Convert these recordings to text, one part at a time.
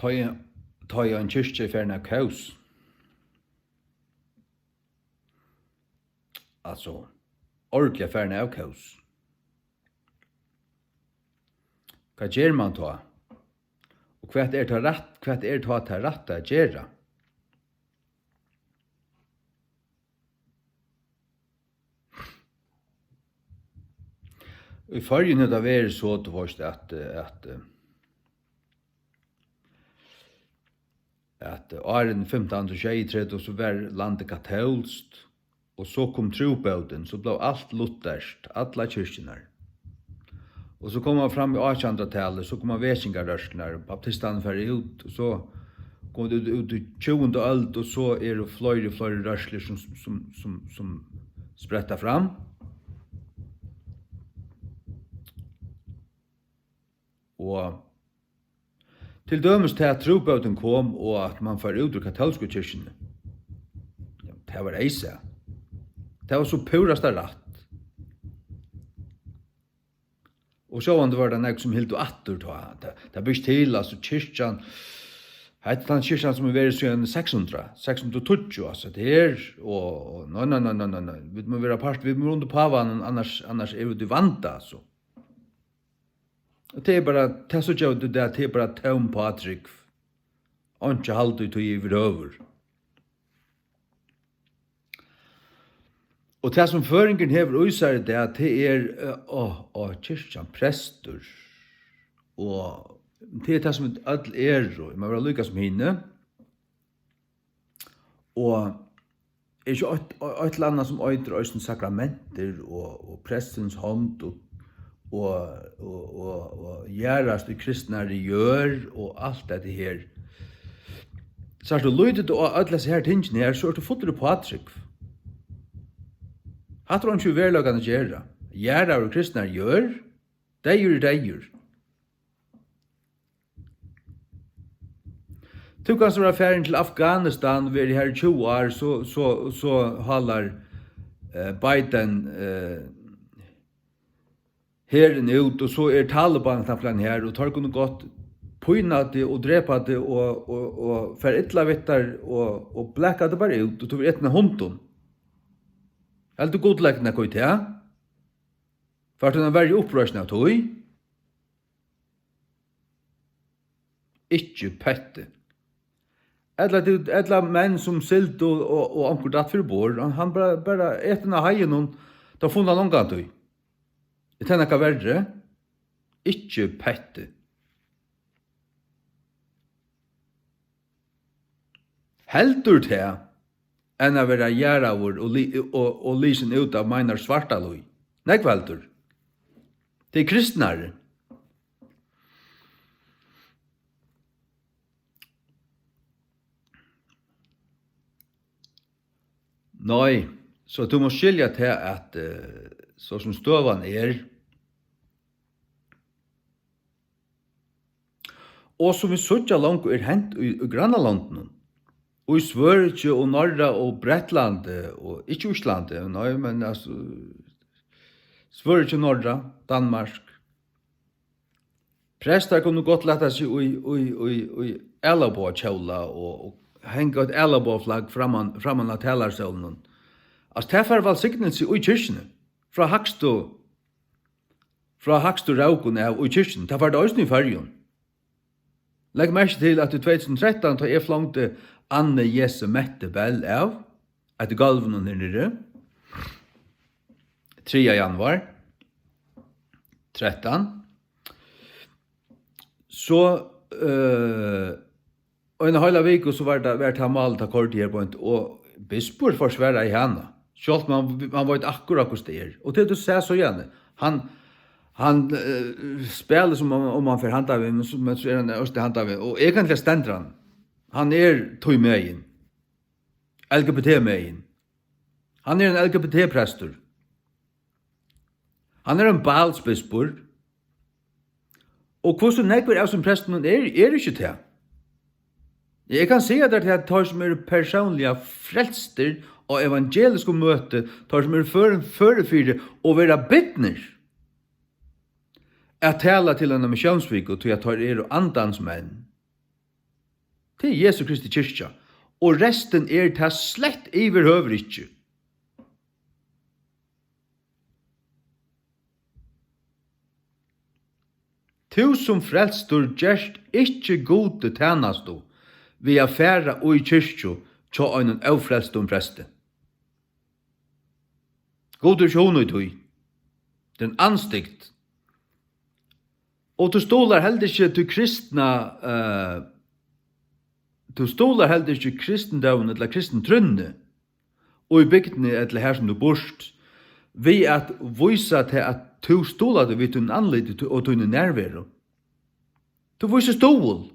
ta en kyrkje ferna kaos. Altså, ordentlig ferna av kaos. Hva gjør man ta? Og hva ta rett å gjøre? I fargen er det vært så til først at åren 1533 så var landet katolskt, og så kom trobøten, så ble alt luthersk, alle kyrkjener. Og så kom man fram i 1800-tallet, så kom man vesingarrørsner, baptistene fer ut, og så kom det ut i 20. øld, og så det flere rørsler som spretta fram. Og til dømes til at trobøten kom, og at man fer ut ur katolske kyrkjene. Det var eisa. Det var så purast rett. Og så var det nek som helt og atter det bygd til, altså kyrkjan, hette den kyrkjan som vært siden 620, altså det og nei, vi må være part, vi må runde pavanen, annars vi vanta, altså. Og det bara, det så gjør det bara tøm Patrik, og ikke halde ut og gi over. Og det som føringen hever uisar det at det kyrkjan prester, og det som alt og man vil lykkes med henne, og ikke et eller annet som øyder øyden sakramenter, og prestens hånd, og gjærast i kristnare gjør, og alt dette her. Så er det lydet og alle disse her tingene her, så er det fotre Patrik. Hatt var han ikke verlagene gjøre. Gjæra og kristnare gjør, deir. Du kan være ferdig til Afghanistan, vi her i 20 år, så halar Biden herren ut, og så Taliban plan her, og tar kunne gått pyna det og drepa det, og fer ytla vittar, og blekka det bare ut, og tog etna hunden. Helt godleggna koi til, ja? For at hun er veldig opprørsende av tog. Ikke pette. Etla menn som silt og anker datt for bor, han bare etna haien, da funnet han omgang tog. Det er nekka verre, ikke pette. Heldur til enn å være gjeravur og lysen ut av meinar svarta lui. Nekva heldur. Det er kristnare. Nei, så du må skilja til at så som støvan og som vi sødja langt hent i grannalanden, og i Sverige og Norra og Bretland, og ikke Osland, nei, men altså, Sverige og Norra, Danmark. Prester kunne godt lette seg i elabå-kjola, og henge et elabå-flagg framan av talersøvnen. Altså, det var velsignelse i kyrkene, fra hakst og rauken av i kyrkene, det var det også i fargen. Legg merke til at i 2013 tar jeg flangte Anne Jesse Mette Bell av, etter galven og nere, 3. januar, 13. Så, og en halv vik, så var det vært malet akkord her på en, og bispor forsværa i henne. Selv man var ikke akkurat hos det. Og det du ser så gjerne, han spelar som om han får handa vi, men så han øste handa vi. Og egentlig stender han. Han tog med inn. LGBT med inn. Han en LGBT-prester. Han en balsbispor. Og hvordan nekver av som presten ikke til. Jeg kan si at det er tar som personlige frelster og evangeliske møte, tar som førefyre og være bittner. At tala til en misjonsvik og til at tar og andans menn. Til Jesu Kristi kyrkja. Og resten ta slett iverhøver ikkje. Tu som frelstur gjerst ikkje gode tænastu vi a færa og i kyrkju tja einen aufrelstum preste. Godur sjónu tui. Den anstikt. Og du stolar heldur ikkje til kristna du stolar heldur ikkje kristendavn eller kristen trunne og i bygdene eller her som du borst vi at vysa til at du stolar det vid din anlite og din nærvero. Du vysa stol.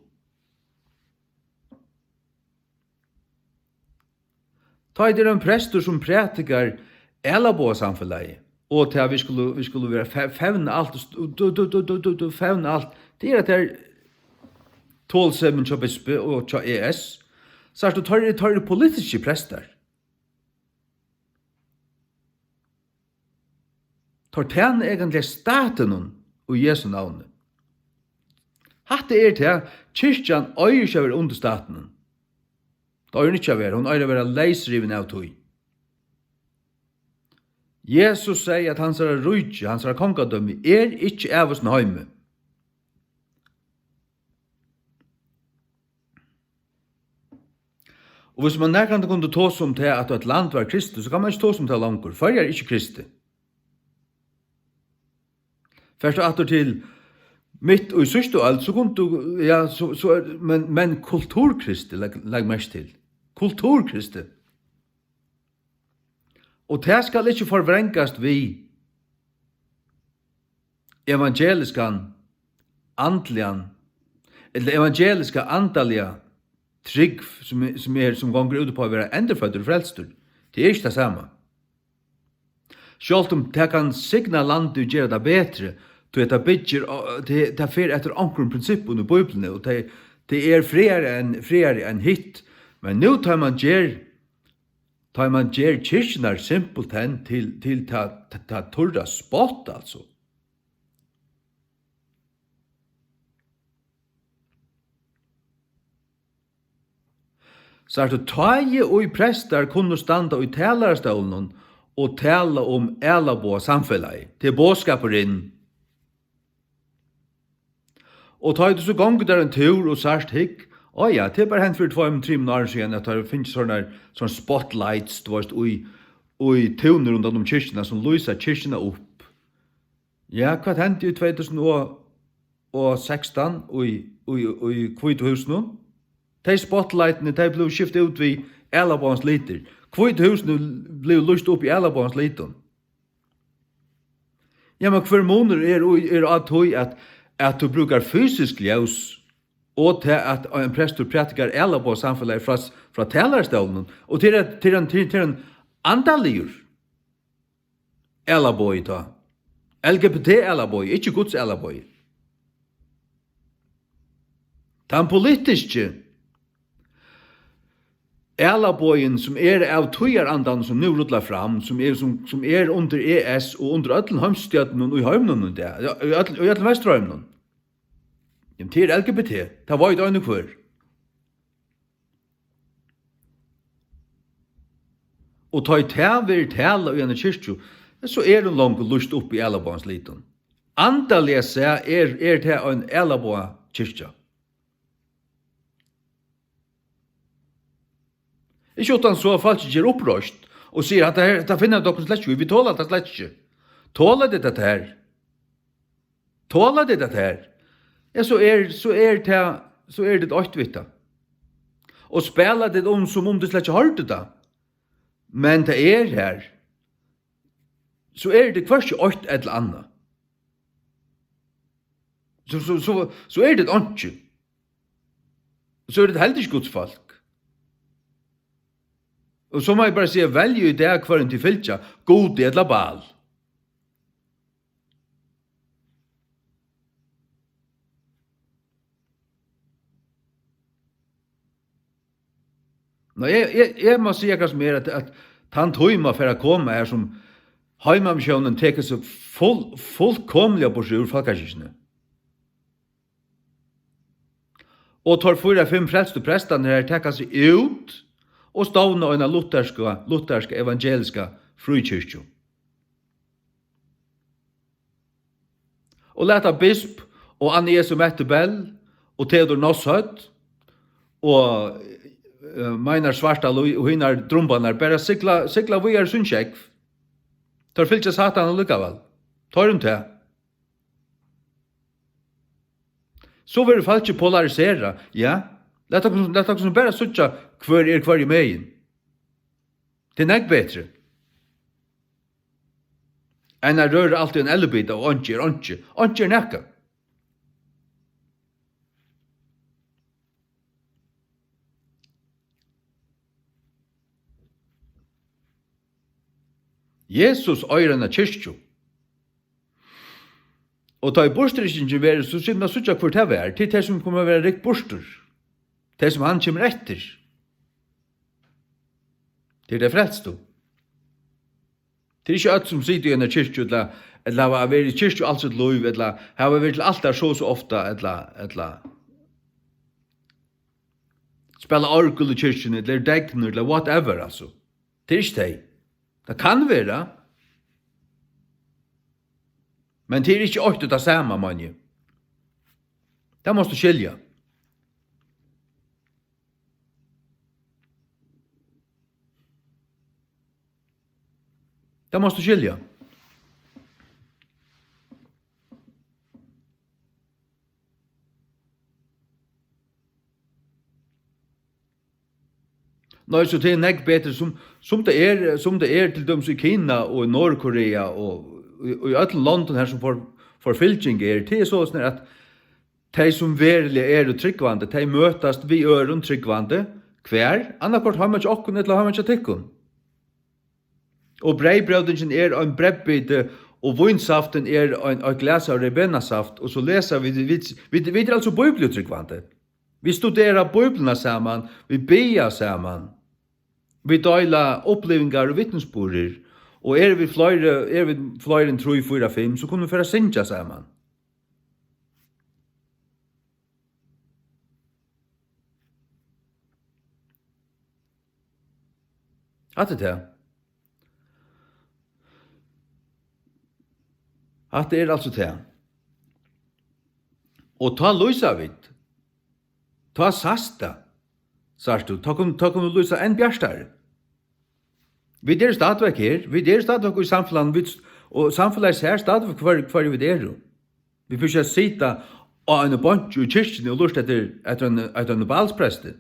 Ta er en prestor som prætikar elabåa samfellet og til at vi skulle være fevne alt fevne alt det at det tålsemen tja bispe og tja ES så er det tar politiske prester tar tæn egentlig staten og Jesu navn hatt det til kyrkjan øyer ikke være under staten det øyer ikke være hun øyer være leisriven av tog Jesus sier at hans rujtje, hans kongadømme, ikke av oss nøyme. Og hvis man nærkant kunne ta som til at et land var Kristus, så kan man ikke ta som til langer, for jeg er ikke Kristi. Først og atter til mitt og i sørste og alt, så kunne du, ja, men kulturkristi, legg mest til. Kulturkristi. Og det skal ikke forvrengast vi evangeliskan, andlian, eller evangeliska andalia trygg som gonger ut på å være endefødder og frelstur. Det er ikke det samme. Selv om det kan signa landet og gjøre det bedre, det bygger, det fer etter ankrum prinsippen i Bibelen, og det er friere enn hit. Men nå tar man gjør kyrkjenar simpelthen til ta torra spott, altså. Så er det tøye og i prester kunne standa i talarstolen og tala om elabå samfellet, til båskaperen. Og tøye du så gong der en tur og særst hikk, ja, det er bare hent for 2-3 år siden at det finnes sånne spotlights, du vet, og i tuner rundt om kyrkjene som lyser kyrkjene opp. Ja, hva hendte i 2016 og i Kvithusen? De spotlightene, de ble skiftet ut ved Elabans liter. Kvithusen ble lyst opp i Elabans liter. Ja, men hver måned at du brukar fysisk ljus og til at en prestor pratikar elabå samfunnet fra talarstolen, og til en andaligur elabå i ta. LGBT elabå, ikke Guds elabå. Den politiske elabåen som av tøyarandan som nu rullar fram, som under ES og under ötlen heimstjøtten og i heimnen og ötlen vestrøymnen. Til LGBT, det var et øyne kvar. Og ta i tala i en kyrkju, så hun langt lust opp i Elabans liten. Andalega seg det en Elabå kyrkja. Ikke utan så folk ikke opprørst og sier at det finner dere slett ikke, vi tåler det slett ikke. Tåler det dette her? Tåler det dette her? Ja, så er det åttvita. Og spela det som om du slett ikke hørte det. Men det er her. Så er det hverst ått eller annet. Så er det ikke. Så er det heldig ikke Guds folk. Og så må jeg bare si, velge i det hver en til fylkja, god eller bal. Nå, jeg må si hva som at han tøyma for å komme her som heimamisjonen teker seg fullkomlig på seg ur folkekirkene. Og tar 4-5 frelste prestene her tekka seg ut og stavna en lutherska evangeliska frukyrkju. Og leta bisp og Anne Jesu Mette Bell og Theodor Nosshødd og Meinar Svartal og hinnar drumbanar bara sigla vi er sunnsjekv. Tar fylgja satan og lukkaval. Tar til. Så vil folk ikke polarisera, ja. Lett dere som bare sutja hver i megin. Det er nekk betre. En rører alltid en elbita og ontje er nekka. Jesus øyrena kyrkju. Og ta i borstrykkingen være, så synes man sutja hvor det er, til det som kommer å være rikt borster. Det som han kommer etter. Det er det frelst du. Det er ikke alt som sitter i en kyrkju, eller har vært i kyrkju alt sitt lov, eller har vært til alt der så ofta, eller spela orgel i kyrkjen, eller degner, eller whatever, altså. Det er ikke det. Det kan være. Men det er ikke åkt det samme, manje. Det måste skilja. Det måste skilja. Nei, så det er nekk bedre som det er til døms i Kina og i Nordkorea og i alle London her som forfylking er, det er sånn at de som verilig er tryggvande, de møtast vi øren tryggvande, hver, annakort har man ikke okken, eller har man ikke tikkun. Og breibrødingen er en brebbite, og vinsaften er en glas av rebenasaft, og så leser vi er altså bibeltryggvande. Vi studerer bibelna saman, vi bia saman, vi deila opplevingar og vittnesborer, og vi flere enn 3, 4, 5, så kunne vi føre sinja saman. Hatt det til. Hatt det er altså til. Og ta lysa vidt. Ta sasta, sagt du. Ta kunne lysa enn bjærstare. Vi er stadigvæk her, vi er stadigvæk i samfunnet, og samfunnet ser stadigvæk hver vi er. Vi får ikke sitte av en bunch i kyrkjen og lurt etter en balspreste,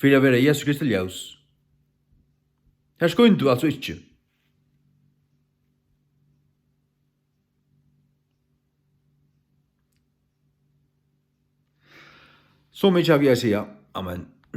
for å være Jesus Kristi ljøs. Her skulle du altså ikke. Så mye har vi å si, amen.